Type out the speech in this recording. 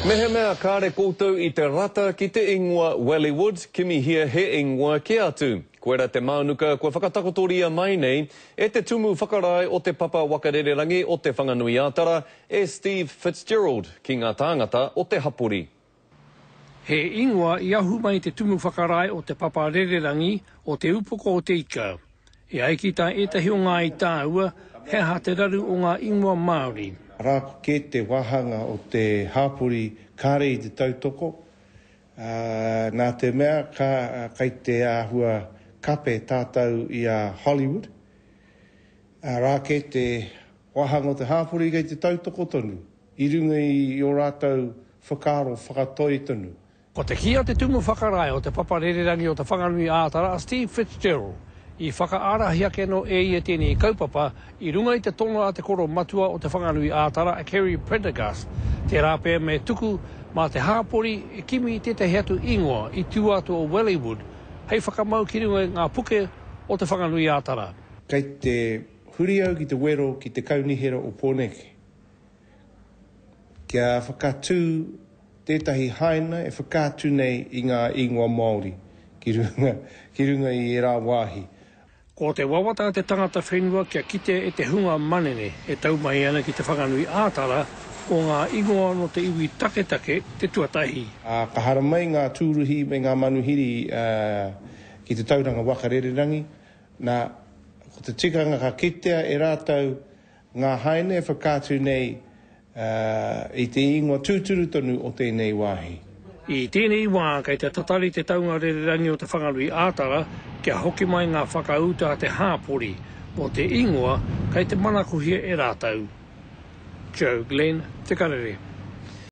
Mehe mea kāre koutou I te rata ki te ingoa Wellywood, kimi hia he ingoa ke atu. Koera te mānuka, kua whakatakotoria mai nei, e te tumu whakarai o te papa wakarererangi o te whanganui ātara, e Steve Fitzgerald, ki ngā tāngata o te hapori. He ingoa I ahu mai te tumu whakarai o te papa rererangi o te upoko o te ika. E aikita etahi o ngā I tāua, he ha te raru o ngā ingoa Māori. Rāko ke te wahanga o te hapori kāre I te tautoko. Nā te mea kai te āhua kape tātou I a Hollywood. Rā ke te wahanga o te hapori kei te tautoko tonu. I runga I o rātou whakaro whakatoi tonu. Ko te kia te tumu whakarai o te papa rererangi o te whanganui ātara, Steve Fitzgerald. I whakaarahia ke no e tēnei kaupapa I runga I te tonga a te koro matua o te whanganui ātara a Kerry Prendergast. Te rāpea me tuku mā te hāpori e kimi I tētahi atu ingoa I tuatu o Wellywood. Hei whakamau ki runga ngā puke o te whanganui ātara. Kei te huriau ki te wero ki te kaunihera o Pōneke. Kia whakatū tētahi haina e whakatū nei I ngā ingoa Māori ki runga I e rā wāhi. Ko te wawata te tangata whenua kia kite e te hunga manene e tau mai ana ki te whanganui ātara o ngā ingoa no te iwi take te tuatahi. Ka hara mai ngā tūruhi me ngā manuhiri ki te tauranga wakarererangi. Nā, ko te tikanga ka kitea e rātau ngā haine e whakātu nei I te ingoa tūturu tonu o tēnei wāhi. I tēnei wā kei te tatari te taunga rererangi o te whanganui ātara kia hoki mai ngā whakauta a te hāpori o te ingoa kei te manakuhia e rātau. Joe Glenn, Te Karere.